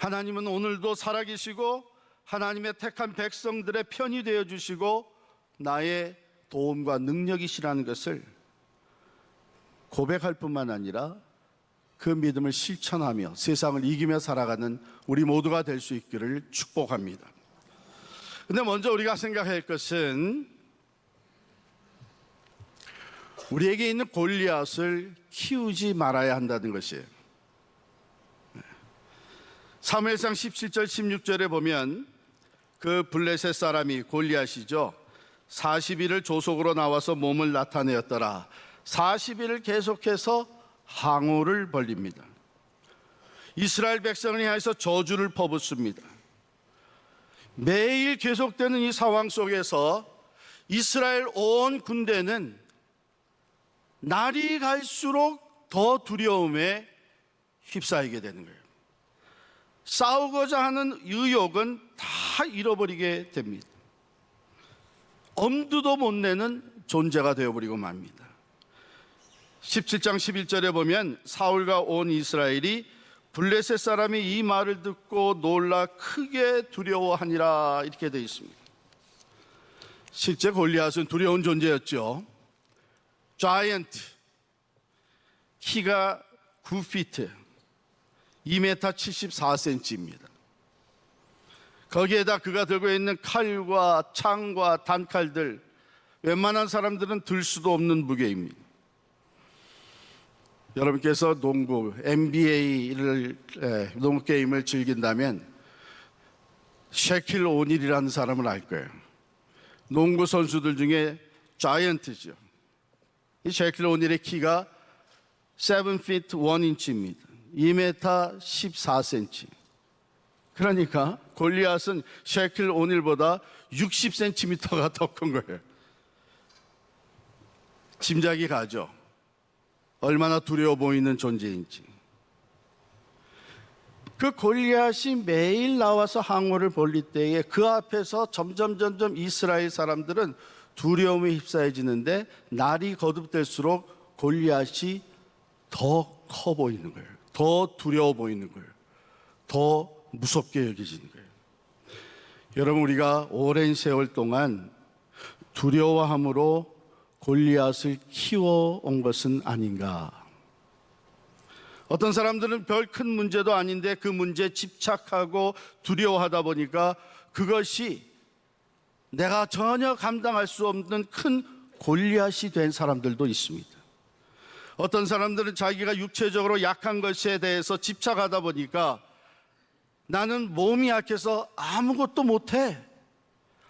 하나님은 오늘도 살아계시고 하나님의 택한 백성들의 편이 되어주시고 나의 도움과 능력이시라는 것을 고백할 뿐만 아니라 그 믿음을 실천하며 세상을 이기며 살아가는 우리 모두가 될 수 있기를 축복합니다. 근데 먼저 우리가 생각해야 할 것은 우리에게 있는 골리앗을 키우지 말아야 한다는 것이에요. 사무엘상 17절 16절에 보면 그 블레셋 사람이 골리앗이죠, 40일을 조속으로 나와서 몸을 나타내었더라. 40일을 계속해서 항우를 벌립니다. 이스라엘 백성을 향해서 저주를 퍼붓습니다. 매일 계속되는 이 상황 속에서 이스라엘 온 군대는 날이 갈수록 더 두려움에 휩싸이게 되는 거예요. 싸우고자 하는 의욕은 다 잃어버리게 됩니다. 엄두도 못 내는 존재가 되어버리고 맙니다. 17장 11절에 보면 사울과 온 이스라엘이 블레셋 사람이 이 말을 듣고 놀라 크게 두려워하니라, 이렇게 되어 있습니다. 실제 골리앗은 두려운 존재였죠. 자이언트, 키가 9피트, 2m 74cm입니다. 거기에다 그가 들고 있는 칼과 창과 단칼들, 웬만한 사람들은 들 수도 없는 무게입니다. 여러분께서 농구, 농구 게임을 즐긴다면 셰킬 오닐이라는 사람을 알 거예요. 농구 선수들 중에 자이언트죠. 이 셰킬 오닐의 키가 7feet 1inch입니다. 2m 14cm. 그러니까 골리앗은 셰킬 오닐보다 60cm가 더 큰 거예요. 짐작이 가죠. 얼마나 두려워 보이는 존재인지. 그 골리앗이 매일 나와서 항우를 벌릴 때에 그 앞에서 점점 이스라엘 사람들은 두려움에 휩싸여지는데 날이 거듭될수록 골리앗이 더 커 보이는 거예요. 더 두려워 보이는 거예요. 더 무섭게 여겨지는 거예요. 여러분, 우리가 오랜 세월 동안 두려워함으로 골리앗을 키워온 것은 아닌가. 어떤 사람들은 별 큰 문제도 아닌데 그 문제에 집착하고 두려워하다 보니까 그것이 내가 전혀 감당할 수 없는 큰 골리앗이 된 사람들도 있습니다. 어떤 사람들은 자기가 육체적으로 약한 것에 대해서 집착하다 보니까 나는 몸이 약해서 아무것도 못해,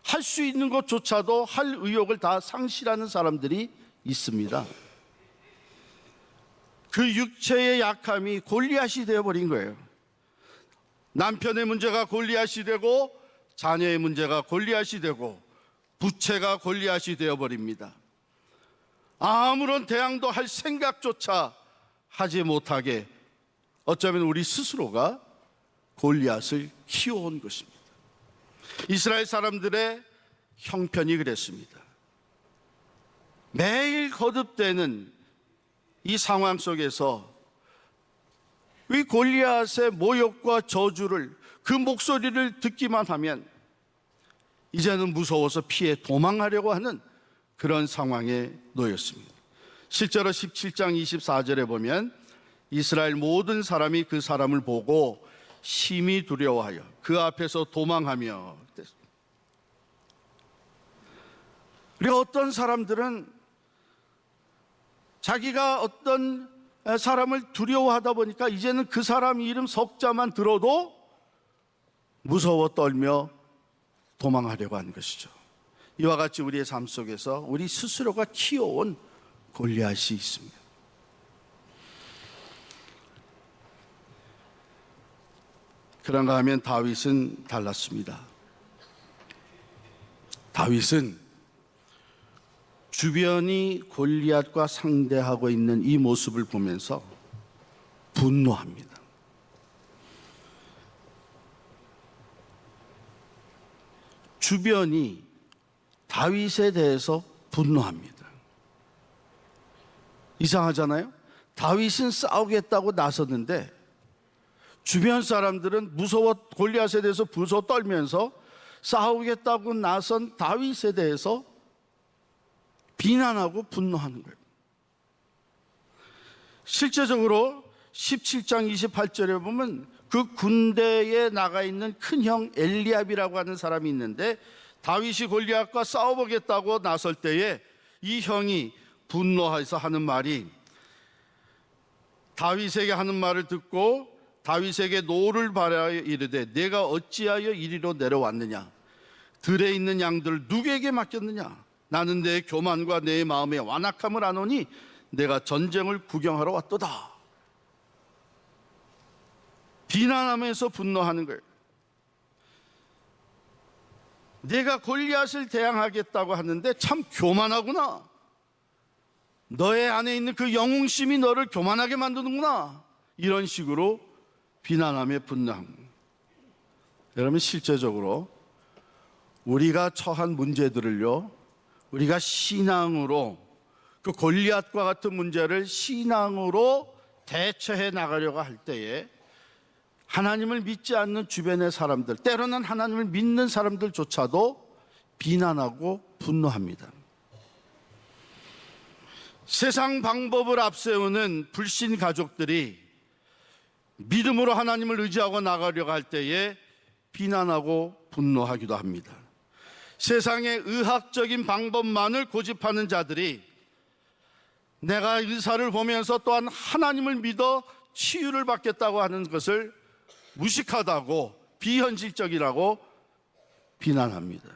할 수 있는 것조차도 할 의욕을 다 상실하는 사람들이 있습니다. 그 육체의 약함이 골리앗이 되어버린 거예요. 남편의 문제가 골리앗이 되고 자녀의 문제가 골리앗이 되고 부채가 골리앗이 되어버립니다. 아무런 대항도 할 생각조차 하지 못하게 어쩌면 우리 스스로가 골리앗을 키워온 것입니다. 이스라엘 사람들의 형편이 그랬습니다. 매일 거듭되는 이 상황 속에서 이 골리앗의 모욕과 저주를, 그 목소리를 듣기만 하면 이제는 무서워서 피해 도망하려고 하는 그런 상황에 놓였습니다. 실제로 17장 24절에 보면 이스라엘 모든 사람이 그 사람을 보고 심히 두려워하여 그 앞에서 도망하며. 그리고 어떤 사람들은 자기가 어떤 사람을 두려워하다 보니까 이제는 그 사람 이름 석자만 들어도 무서워 떨며 도망하려고 하는 것이죠. 이와 같이 우리의 삶 속에서 우리 스스로가 키워온 골리앗이 있습니다. 그런가 하면 다윗은 달랐습니다. 다윗은 주변이 골리앗과 상대하고 있는 이 모습을 보면서 분노합니다. 주변이 다윗에 대해서 분노합니다. 이상하잖아요? 다윗은 싸우겠다고 나섰는데 주변 사람들은 골리앗에 대해서 무서워 떨면서 싸우겠다고 나선 다윗에 대해서 비난하고 분노하는 거예요. 실제적으로 17장 28절에 보면 그 군대에 나가 있는 큰형 엘리압이라고 하는 사람이 있는데, 다윗이 골리앗과 싸워보겠다고 나설 때에 이 형이 분노해서 하는 말이, 다윗에게 하는 말을 듣고 다윗에게 노를 바라여 이르되 내가 어찌하여 이리로 내려왔느냐, 들에 있는 양들을 누구에게 맡겼느냐, 나는 내 교만과 내 마음의 완악함을 아노니 내가 전쟁을 구경하러 왔도다. 비난하면서 분노하는 거예요. 내가 골리앗을 대항하겠다고 하는데 참 교만하구나. 너의 안에 있는 그 영웅심이 너를 교만하게 만드는구나. 이런 식으로 비난하며 분노합니다. 여러분, 실제적으로 우리가 처한 문제들을요, 우리가 신앙으로 그 골리앗과 같은 문제를 신앙으로 대처해 나가려고 할 때에 하나님을 믿지 않는 주변의 사람들, 때로는 하나님을 믿는 사람들조차도 비난하고 분노합니다. 세상 방법을 앞세우는 불신 가족들이 믿음으로 하나님을 의지하고 나가려고 할 때에 비난하고 분노하기도 합니다. 세상의 의학적인 방법만을 고집하는 자들이 내가 의사를 보면서 또한 하나님을 믿어 치유를 받겠다고 하는 것을 무식하다고, 비현실적이라고 비난합니다.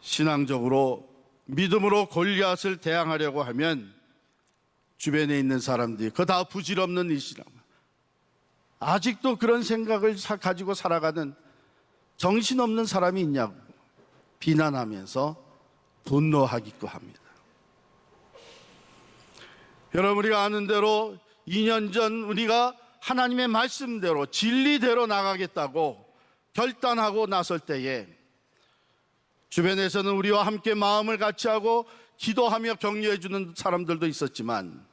신앙적으로 믿음으로 골리앗을 대항하려고 하면 주변에 있는 사람들이 그거 다 부질없는 일이라, 아직도 그런 생각을 가지고 살아가는 정신없는 사람이 있냐고 비난하면서 분노하기도 합니다. 여러분, 우리가 아는 대로 2년 전 우리가 하나님의 말씀대로 진리대로 나가겠다고 결단하고 나설 때에 주변에서는 우리와 함께 마음을 같이 하고 기도하며 격려해 주는 사람들도 있었지만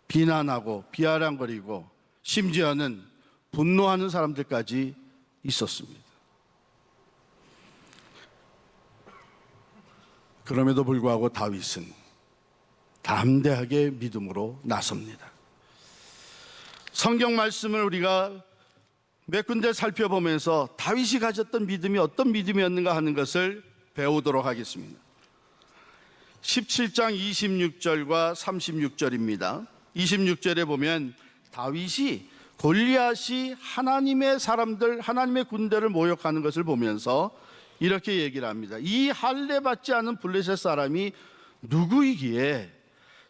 비난하고 비아냥거리고 심지어는 분노하는 사람들까지 있었습니다. 그럼에도 불구하고 다윗은 담대하게 믿음으로 나섭니다. 성경 말씀을 우리가 몇 군데 살펴보면서 다윗이 가졌던 믿음이 어떤 믿음이었는가 하는 것을 배우도록 하겠습니다. 17장 26절과 36절입니다. 26절에 보면 다윗이 골리앗이 하나님의 사람들, 하나님의 군대를 모욕하는 것을 보면서 이렇게 얘기를 합니다. 이 할례 받지 않은 블레셋 사람이 누구이기에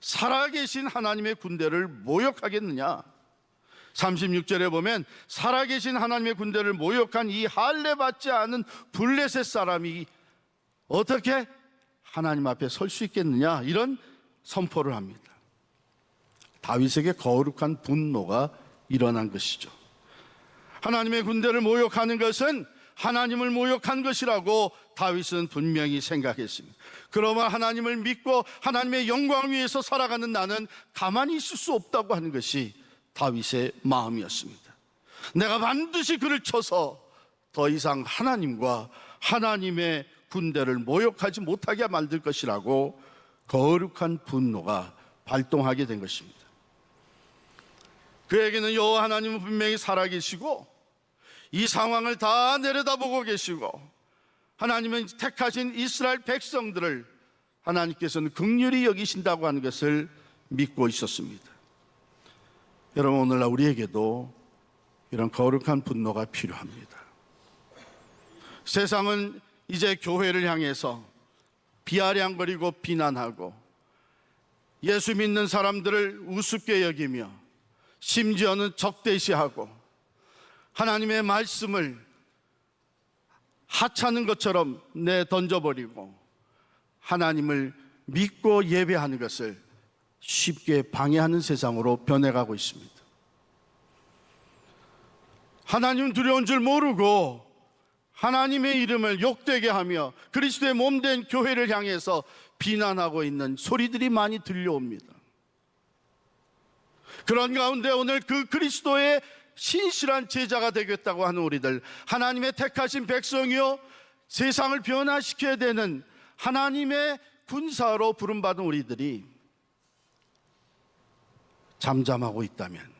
살아계신 하나님의 군대를 모욕하겠느냐. 36절에 보면 살아계신 하나님의 군대를 모욕한 이 할례 받지 않은 블레셋 사람이 어떻게 하나님 앞에 설 수 있겠느냐, 이런 선포를 합니다. 다윗에게 거룩한 분노가 일어난 것이죠. 하나님의 군대를 모욕하는 것은 하나님을 모욕한 것이라고 다윗은 분명히 생각했습니다. 그러면 하나님을 믿고 하나님의 영광 위에서 살아가는 나는 가만히 있을 수 없다고 하는 것이 다윗의 마음이었습니다. 내가 반드시 그를 쳐서 더 이상 하나님과 하나님의 군대를 모욕하지 못하게 만들 것이라고 거룩한 분노가 발동하게 된 것입니다. 그에게는 여호와 하나님은 분명히 살아계시고 이 상황을 다 내려다보고 계시고 하나님은 택하신 이스라엘 백성들을 하나님께서는 긍휼히 여기신다고 하는 것을 믿고 있었습니다. 여러분, 오늘날 우리에게도 이런 거룩한 분노가 필요합니다. 세상은 이제 교회를 향해서 비아냥거리고 비난하고 예수 믿는 사람들을 우습게 여기며 심지어는 적대시하고 하나님의 말씀을 하찮은 것처럼 내던져버리고 하나님을 믿고 예배하는 것을 쉽게 방해하는 세상으로 변해가고 있습니다. 하나님 두려운 줄 모르고 하나님의 이름을 욕되게 하며 그리스도의 몸된 교회를 향해서 비난하고 있는 소리들이 많이 들려옵니다. 그런 가운데 오늘 그 그리스도의 신실한 제자가 되겠다고 하는 우리들, 하나님의 택하신 백성이요 세상을 변화시켜야 되는 하나님의 군사로 부름받은 우리들이 잠잠하고 있다면,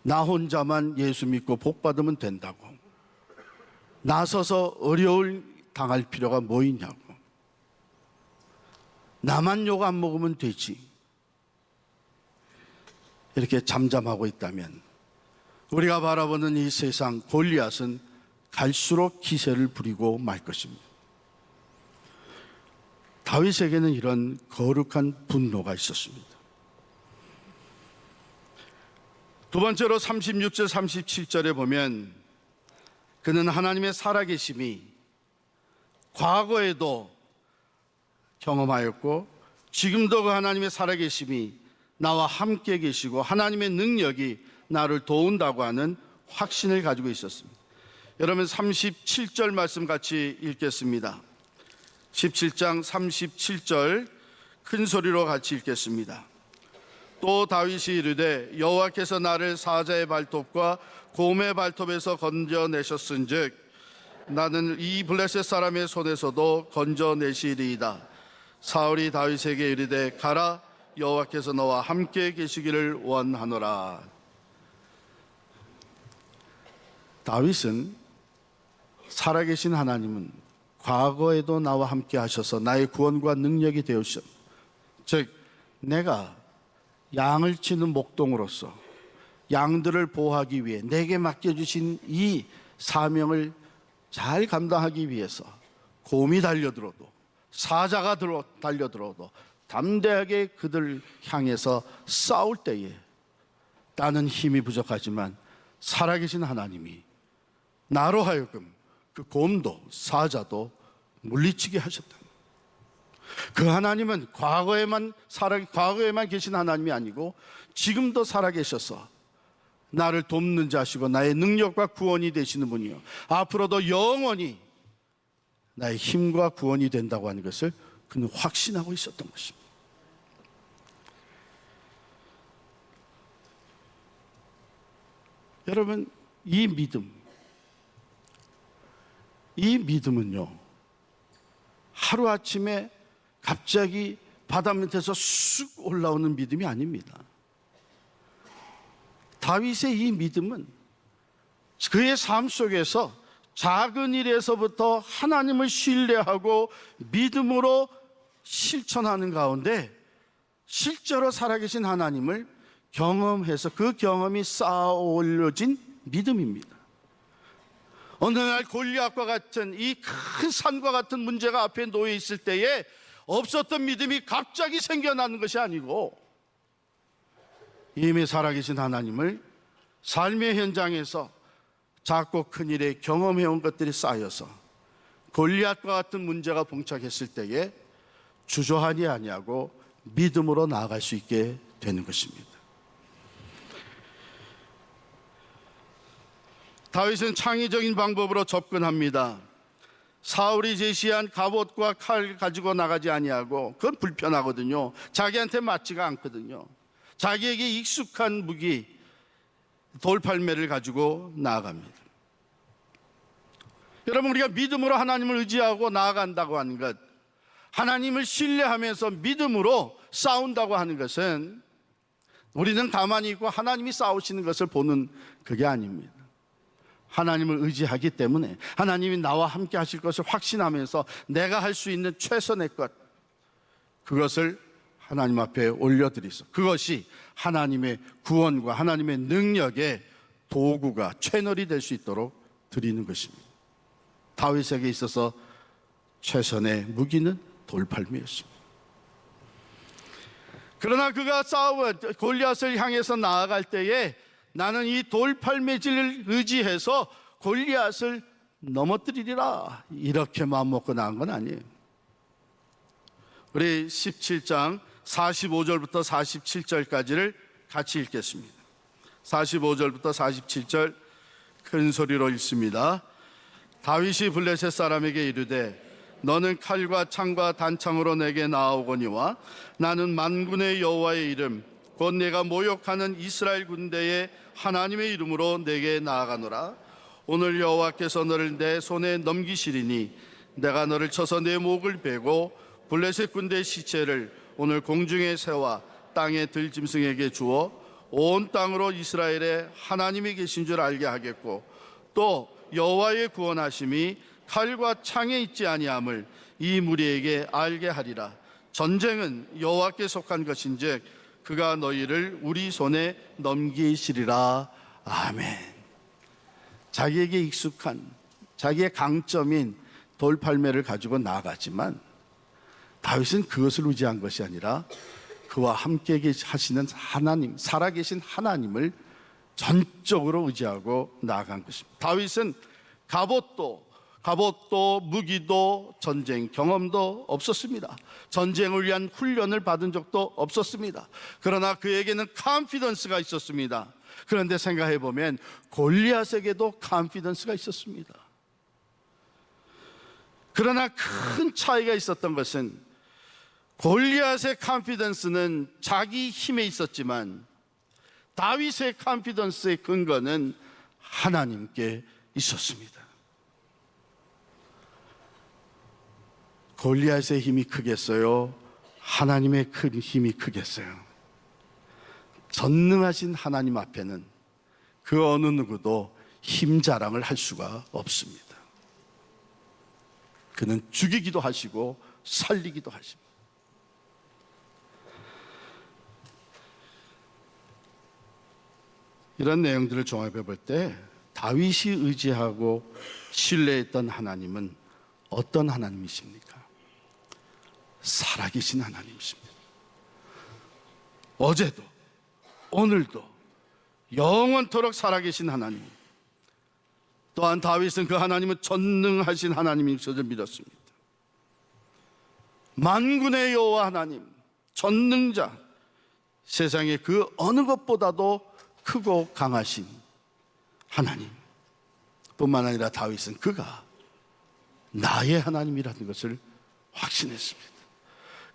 나 혼자만 예수 믿고 복 받으면 된다고 나서서 어려울 당할 필요가 뭐 있냐고, 나만 욕 안 먹으면 되지, 이렇게 잠잠하고 있다면 우리가 바라보는 이 세상 골리앗은 갈수록 기세를 부리고 말 것입니다. 다윗에게는 이런 거룩한 분노가 있었습니다. 두 번째로 36절 37절에 보면 그는 하나님의 살아계심이 과거에도 경험하였고 지금도 그 하나님의 살아계심이 나와 함께 계시고 하나님의 능력이 나를 도운다고 하는 확신을 가지고 있었습니다. 여러분 37절 말씀 같이 읽겠습니다. 17장 37절 큰 소리로 같이 읽겠습니다. 또 다윗이 이르되 여호와께서 나를 사자의 발톱과 곰의 발톱에서 건져내셨은즉 나는 이 블레셋 사람의 손에서도 건져내시리이다. 사울이 다윗에게 이르되 가라, 여호와께서 너와 함께 계시기를 원하노라. 다윗은 살아계신 하나님은 과거에도 나와 함께 하셔서 나의 구원과 능력이 되었어. 즉 내가 양을 치는 목동으로서 양들을 보호하기 위해 내게 맡겨주신 이 사명을 잘 감당하기 위해서 곰이 달려들어도 사자가 달려들어도 담대하게 그들 향해서 싸울 때에 나는 힘이 부족하지만 살아계신 하나님이 나로 하여금 그 곰도 사자도 물리치게 하셨다. 그 하나님은 과거에만 계신 하나님이 아니고 지금도 살아계셔서 나를 돕는 자시고 나의 능력과 구원이 되시는 분이요 앞으로도 영원히 나의 힘과 구원이 된다고 하는 것을 그는 확신하고 있었던 것입니다. 여러분, 이 믿음은요 하루아침에 갑자기 바다 밑에서 쑥 올라오는 믿음이 아닙니다. 다윗의 이 믿음은 그의 삶 속에서 작은 일에서부터 하나님을 신뢰하고 믿음으로 실천하는 가운데 실제로 살아계신 하나님을 경험해서 그 경험이 쌓아 올려진 믿음입니다. 어느 날 골리앗과 같은 이 큰 산과 같은 문제가 앞에 놓여 있을 때에 없었던 믿음이 갑자기 생겨나는 것이 아니고 이미 살아계신 하나님을 삶의 현장에서 작고 큰 일에 경험해온 것들이 쌓여서 골리앗과 같은 문제가 봉착했을 때에 주저하지 아니하고 믿음으로 나아갈 수 있게 되는 것입니다. 다윗은 창의적인 방법으로 접근합니다. 사울이 제시한 갑옷과 칼 가지고 나가지 아니하고 그건 불편하거든요. 자기한테 맞지가 않거든요. 자기에게 익숙한 무기 돌팔매를 가지고 나아갑니다. 여러분, 우리가 믿음으로 하나님을 의지하고 나아간다고 하는 것, 하나님을 신뢰하면서 믿음으로 싸운다고 하는 것은 우리는 가만히 있고 하나님이 싸우시는 것을 보는 그게 아닙니다. 하나님을 의지하기 때문에 하나님이 나와 함께 하실 것을 확신하면서 내가 할 수 있는 최선의 것, 그것을 하나님 앞에 올려드리소. 그것이 하나님의 구원과 하나님의 능력의 도구가, 채널이 될 수 있도록 드리는 것입니다. 다윗에게 있어서 최선의 무기는 돌팔매였습니다. 그러나 그가 싸워 골리앗을 향해서 나아갈 때에 나는 이 돌팔매질을 의지해서 골리앗을 넘어뜨리리라, 이렇게 마음먹고 나간 건 아니에요. 우리 17장 45절부터 47절까지를 같이 읽겠습니다. 45절부터 47절 큰 소리로 읽습니다. 다윗이 블레셋 사람에게 이르되 너는 칼과 창과 단창으로 내게 나아오거니와 나는 만군의 여호와의 이름 곧 내가 모욕하는 이스라엘 군대의 하나님의 이름으로 내게 나아가노라. 오늘 여호와께서 너를 내 손에 넘기시리니 내가 너를 쳐서 내 목을 베고 블레셋 군대의 시체를 오늘 공중의 새와 땅의 들짐승에게 주어 온 땅으로 이스라엘의 하나님이 계신 줄 알게 하겠고 또 여호와의 구원하심이 칼과 창에 있지 아니함을 이 무리에게 알게 하리라. 전쟁은 여호와께 속한 것인즉 그가 너희를 우리 손에 넘기시리라. 아멘. 자기에게 익숙한 자기의 강점인 돌팔매를 가지고 나아가지만 다윗은 그것을 의지한 것이 아니라 그와 함께 하시는 하나님, 살아계신 하나님을 전적으로 의지하고 나아간 것입니다. 다윗은 갑옷도 무기도 전쟁 경험도 없었습니다. 전쟁을 위한 훈련을 받은 적도 없었습니다. 그러나 그에게는 컨피던스가 있었습니다. 그런데 생각해 보면 골리앗에게도 컨피던스가 있었습니다. 그러나 큰 차이가 있었던 것은 골리앗의 컨피던스는 자기 힘에 있었지만 다윗의 컨피던스의 근거는 하나님께 있었습니다. 골리앗의 힘이 크겠어요? 하나님의 큰 힘이 크겠어요? 전능하신 하나님 앞에는 그 어느 누구도 힘 자랑을 할 수가 없습니다. 그는 죽이기도 하시고 살리기도 하십니다. 이런 내용들을 종합해 볼 때 다윗이 의지하고 신뢰했던 하나님은 어떤 하나님이십니까? 살아계신 하나님이십니다. 어제도 오늘도 영원토록 살아계신 하나님. 또한 다윗은 그 하나님은 전능하신 하나님인 것을 믿었습니다. 만군의 여호와 하나님, 전능자, 세상의 그 어느 것보다도 크고 강하신 하나님 뿐만 아니라 다윗은 그가 나의 하나님이라는 것을 확신했습니다.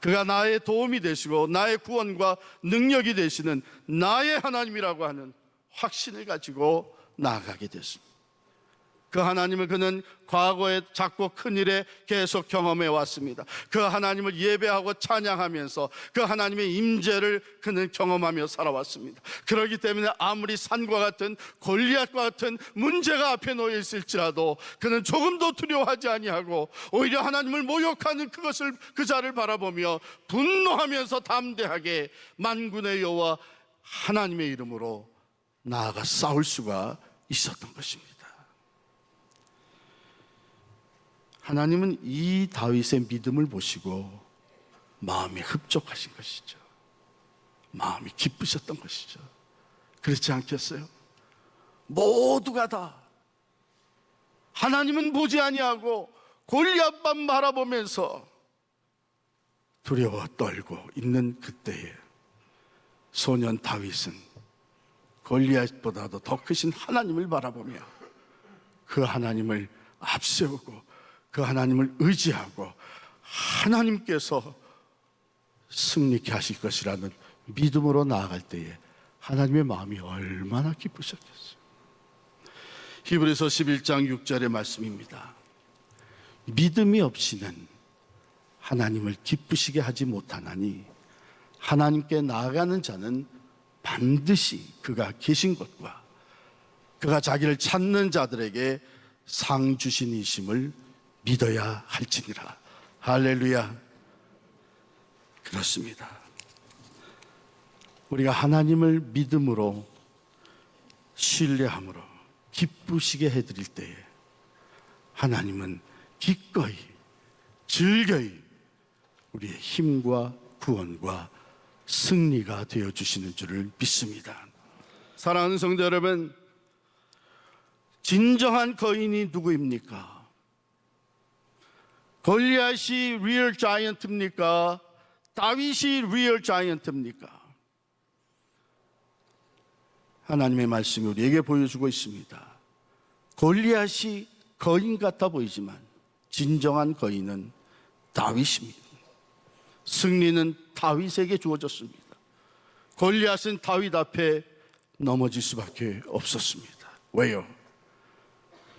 그가 나의 도움이 되시고 나의 구원과 능력이 되시는 나의 하나님이라고 하는 확신을 가지고 나아가게 됐습니다. 그 하나님을 그는 과거의 작고 큰 일에 계속 경험해 왔습니다. 그 하나님을 예배하고 찬양하면서 그 하나님의 임재를 그는 경험하며 살아왔습니다. 그렇기 때문에 아무리 산과 같은 골리앗과 같은 문제가 앞에 놓여 있을지라도 그는 조금도 두려워하지 아니하고 오히려 하나님을 모욕하는 그 자를 바라보며 분노하면서 담대하게 만군의 여호와 하나님의 이름으로 나아가 싸울 수가 있었던 것입니다. 하나님은 이 다윗의 믿음을 보시고 마음이 흡족하신 것이죠. 마음이 기쁘셨던 것이죠. 그렇지 않겠어요? 모두가 다 하나님은 보지 아니하고 골리앗만 바라보면서 두려워 떨고 있는 그때에 소년 다윗은 골리앗보다도 더 크신 하나님을 바라보며 그 하나님을 앞세우고 그 하나님을 의지하고 하나님께서 승리케 하실 것이라는 믿음으로 나아갈 때에 하나님의 마음이 얼마나 기쁘셨겠어요. 히브리서 11장 6절의 말씀입니다. 믿음이 없이는 하나님을 기쁘시게 하지 못하나니 하나님께 나아가는 자는 반드시 그가 계신 것과 그가 자기를 찾는 자들에게 상 주신 이심을 믿어야 할지니라. 할렐루야. 그렇습니다. 우리가 하나님을 믿음으로 신뢰함으로 기쁘시게 해드릴 때에 하나님은 기꺼이 즐거이 우리의 힘과 구원과 승리가 되어주시는 줄을 믿습니다. 사랑하는 성도 여러분, 진정한 거인이 누구입니까? 골리앗이 리얼 자이언트입니까? 다윗이 리얼 자이언트입니까? 하나님의 말씀이 우리에게 보여주고 있습니다. 골리앗이 거인 같아 보이지만 진정한 거인은 다윗입니다. 승리는 다윗에게 주어졌습니다. 골리앗은 다윗 앞에 넘어질 수밖에 없었습니다. 왜요?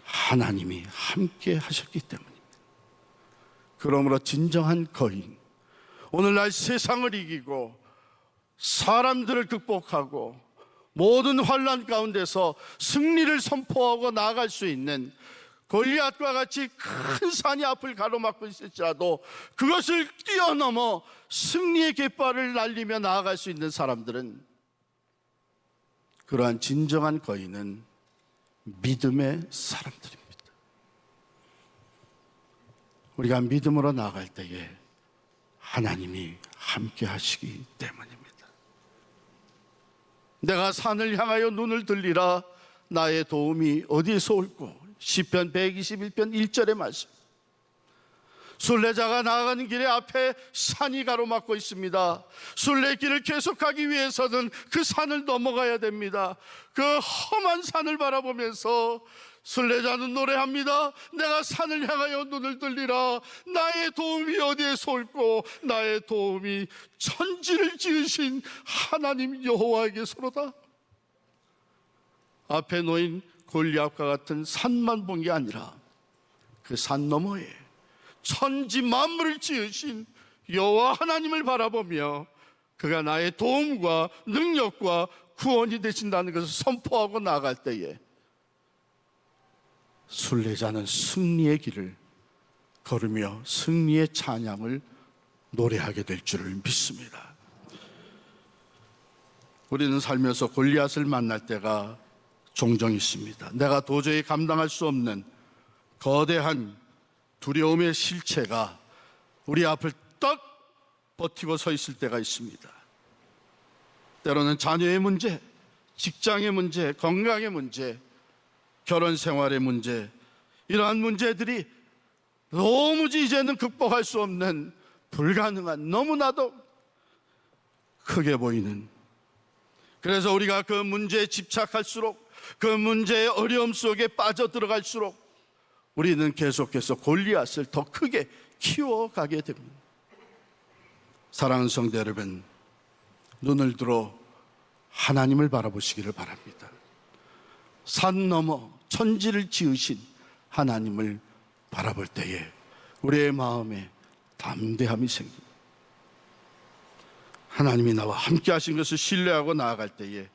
하나님이 함께 하셨기 때문입니다. 그러므로 진정한 거인, 오늘날 세상을 이기고 사람들을 극복하고 모든 환난 가운데서 승리를 선포하고 나아갈 수 있는 골리앗과 같이 큰 산이 앞을 가로막고 있을지라도 그것을 뛰어넘어 승리의 깃발을 날리며 나아갈 수 있는 사람들은, 그러한 진정한 거인은 믿음의 사람들입니다. 우리가 믿음으로 나아갈 때에 하나님이 함께 하시기 때문입니다. 내가 산을 향하여 눈을 들리라, 나의 도움이 어디에서 올꼬? 시편 121편 1절의 말씀. 순례자가 나아가는 길의 앞에 산이 가로막고 있습니다. 순례길을 계속하기 위해서는 그 산을 넘어가야 됩니다. 그 험한 산을 바라보면서 순례자는 노래합니다. 내가 산을 향하여 눈을 들리라, 나의 도움이 어디에서 올꼬? 나의 도움이 천지를 지으신 하나님 여호와에게서로다. 앞에 놓인 골리앗과 같은 산만 본 게 아니라 그 산 너머에 천지 만물을 지으신 여호와 하나님을 바라보며 그가 나의 도움과 능력과 구원이 되신다는 것을 선포하고 나아갈 때에 순례자는 승리의 길을 걸으며 승리의 찬양을 노래하게 될 줄을 믿습니다. 우리는 살면서 골리앗을 만날 때가 종종 있습니다. 내가 도저히 감당할 수 없는 거대한 두려움의 실체가 우리 앞을 딱 버티고 서 있을 때가 있습니다. 때로는 자녀의 문제, 직장의 문제, 건강의 문제, 결혼 생활의 문제, 이러한 문제들이 도무지 이제는 극복할 수 없는 불가능한, 너무나도 크게 보이는, 그래서 우리가 그 문제에 집착할수록, 그 문제의 어려움 속에 빠져들어갈수록 우리는 계속해서 골리앗을 더 크게 키워가게 됩니다. 사랑하는 성도 여러분, 눈을 들어 하나님을 바라보시기를 바랍니다. 산 너머 천지를 지으신 하나님을 바라볼 때에 우리의 마음에 담대함이 생깁니다. 하나님이 나와 함께 하신 것을 신뢰하고 나아갈 때에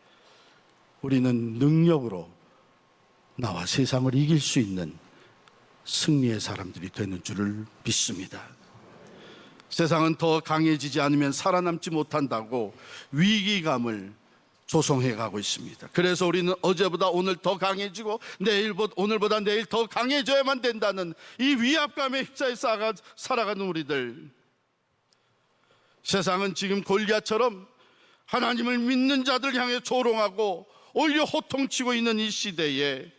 우리는 능력으로 나와 세상을 이길 수 있는 승리의 사람들이 되는 줄을 믿습니다. 세상은 더 강해지지 않으면 살아남지 못한다고 위기감을 조성해 가고 있습니다. 그래서 우리는 어제보다 오늘 더 강해지고 오늘보다 내일 더 강해져야만 된다는 이 위압감에 휩싸여 살아가는 우리들, 세상은 지금 골리앗처럼 하나님을 믿는 자들 향해 조롱하고 오히려 호통치고 있는 이 시대에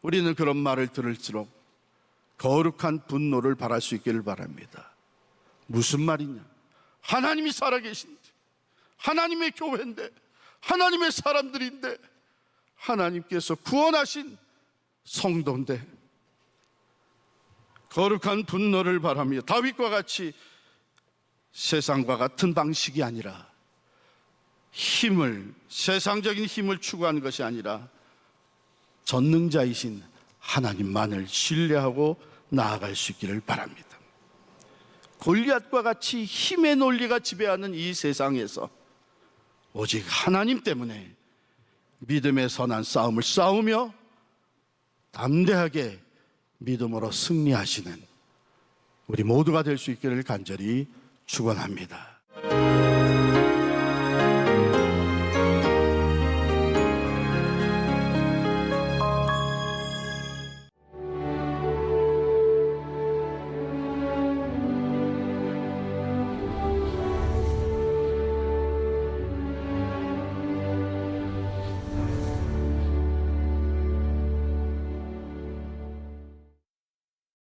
우리는 그런 말을 들을수록 거룩한 분노를 발할 수 있기를 바랍니다. 무슨 말이냐? 하나님이 살아계신데, 하나님의 교회인데, 하나님의 사람들인데, 하나님께서 구원하신 성도인데 거룩한 분노를 바라며 다윗과 같이 세상과 같은 방식이 아니라 세상적인 힘을 추구하는 것이 아니라 전능자이신 하나님만을 신뢰하고 나아갈 수 있기를 바랍니다. 골리앗과 같이 힘의 논리가 지배하는 이 세상에서 오직 하나님 때문에 믿음의 선한 싸움을 싸우며 담대하게 믿음으로 승리하시는 우리 모두가 될 수 있기를 간절히 축원합니다.